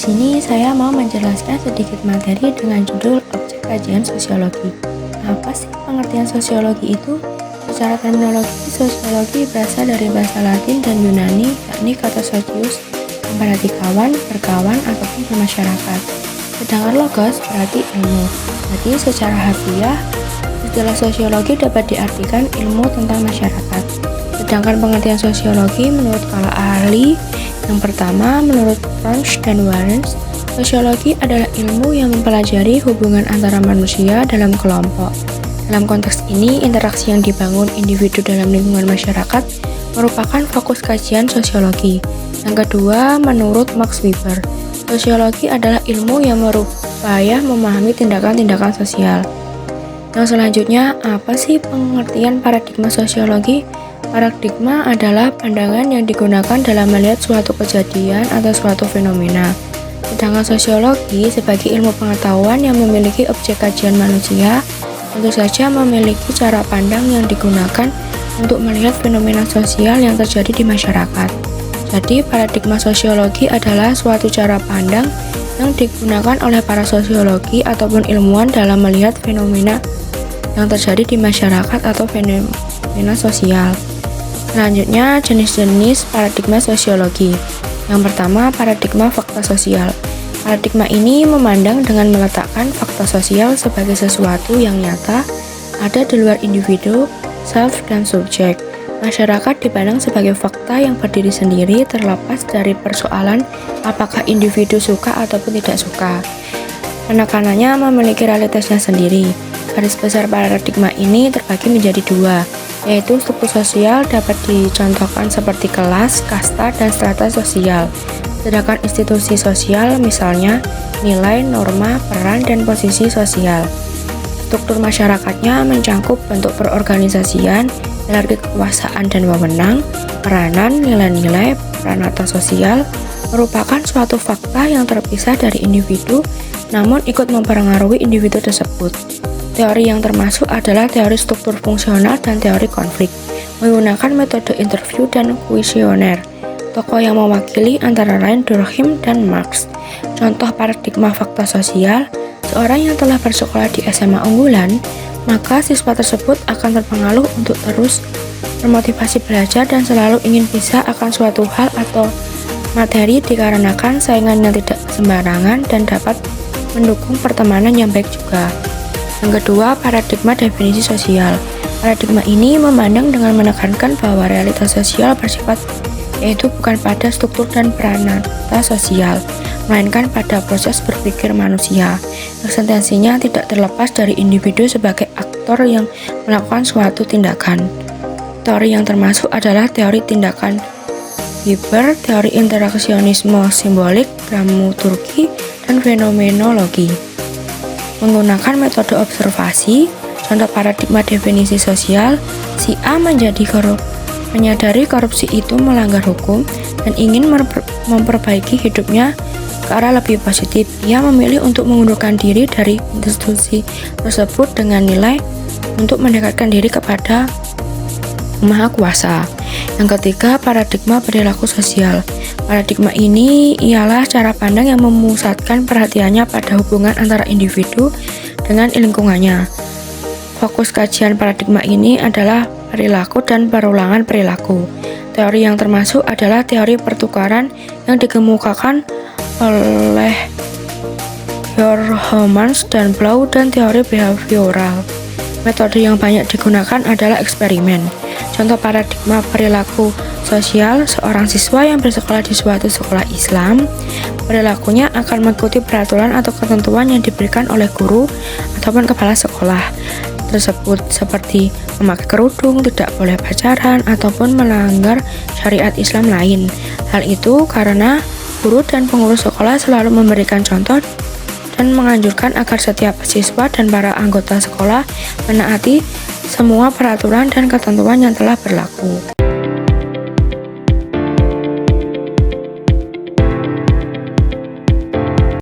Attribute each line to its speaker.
Speaker 1: sini saya mau menjelaskan sedikit materi dengan judul Objek Kajian Sosiologi. Apa sih pengertian sosiologi itu? Secara terminologi, sosiologi berasal dari bahasa Latin dan Yunani, yakni kata socius, yang berarti kawan, berkawan, ataupun bermasyarakat. Sedangkan logos berarti ilmu. Jadi secara harfiah, istilah sosiologi dapat diartikan ilmu tentang masyarakat. Sedangkan pengertian sosiologi menurut para ahli, yang pertama, menurut French dan Warrens, sosiologi adalah ilmu yang mempelajari hubungan antara manusia dalam kelompok. Dalam konteks ini, interaksi yang dibangun individu dalam lingkungan masyarakat merupakan fokus kajian sosiologi. Yang kedua, menurut Max Weber, sosiologi adalah ilmu yang berupaya memahami tindakan-tindakan sosial. Yang selanjutnya, apa sih pengertian paradigma sosiologi? Paradigma adalah pandangan yang digunakan dalam melihat suatu kejadian atau suatu fenomena. Sedangkan sosiologi sebagai ilmu pengetahuan yang memiliki objek kajian manusia, tentu saja memiliki cara pandang yang digunakan untuk melihat fenomena sosial yang terjadi di masyarakat. Jadi, paradigma sosiologi adalah suatu cara pandang yang digunakan oleh para sosiologi ataupun ilmuwan dalam melihat fenomena yang terjadi di masyarakat atau fenomena sosial. Selanjutnya, jenis-jenis paradigma sosiologi. Yang pertama, paradigma fakta sosial. Paradigma ini memandang dengan meletakkan fakta sosial sebagai sesuatu yang nyata, ada di luar individu, self, dan subjek. Masyarakat dipandang sebagai fakta yang berdiri sendiri terlepas dari persoalan apakah individu suka ataupun tidak suka. Penekanannya memiliki realitasnya sendiri. Garis besar paradigma ini terbagi menjadi dua, yaitu struktur sosial dapat dicontohkan seperti kelas, kasta, dan strata sosial. Sedangkan institusi sosial misalnya nilai, norma, peran, dan posisi sosial. Struktur masyarakatnya mencakup bentuk perorganisasian, hierarki kekuasaan dan wewenang, peranan, nilai-nilai, peran atau sosial, merupakan suatu fakta yang terpisah dari individu, namun ikut mempengaruhi individu tersebut. Teori yang termasuk adalah teori struktur fungsional dan teori konflik, menggunakan metode interview dan kuesioner. Tokoh yang mewakili antara lain Durkheim dan Marx. Contoh paradigma fakta sosial, seorang yang telah bersekolah di SMA unggulan, maka siswa tersebut akan terpengaruh untuk terus termotivasi belajar dan selalu ingin bisa akan suatu hal atau materi dikarenakan saingan yang tidak sembarangan dan dapat mendukung pertemanan yang baik juga. Yang kedua, paradigma definisi sosial. Paradigma ini memandang dengan menekankan bahwa realitas sosial bersifat yaitu bukan pada struktur dan peranata sosial, melainkan pada proses berpikir manusia. Eksistensinya tidak terlepas dari individu sebagai aktor yang melakukan suatu tindakan. Teori yang termasuk adalah teori tindakan Weber, teori interaksionisme simbolik, dramaturgi, dan fenomenologi. Menggunakan metode observasi, contoh paradigma definisi sosial, si A menyadari korupsi itu melanggar hukum dan ingin memperbaiki hidupnya ke arah lebih positif. Ia memilih untuk mengundurkan diri dari institusi tersebut dengan nilai untuk mendekatkan diri kepada Maha Kuasa. Yang ketiga, paradigma perilaku sosial. Paradigma ini ialah cara pandang yang memusatkan perhatiannya pada hubungan antara individu dengan lingkungannya. Fokus kajian paradigma ini adalah perilaku dan perulangan perilaku. Teori yang termasuk adalah teori pertukaran yang dikemukakan oleh Hermans dan Blau dan teori behavioral. Metode yang banyak digunakan adalah eksperimen. Contoh paradigma perilaku sosial, seorang siswa yang bersekolah di suatu sekolah Islam, perilakunya akan mengikuti peraturan atau ketentuan yang diberikan oleh guru ataupun kepala sekolah tersebut, seperti memakai kerudung, tidak boleh pacaran, ataupun melanggar syariat Islam lain. Hal itu karena guru dan pengurus sekolah selalu memberikan contoh dan menganjurkan agar setiap siswa dan para anggota sekolah menaati semua peraturan dan ketentuan yang telah berlaku.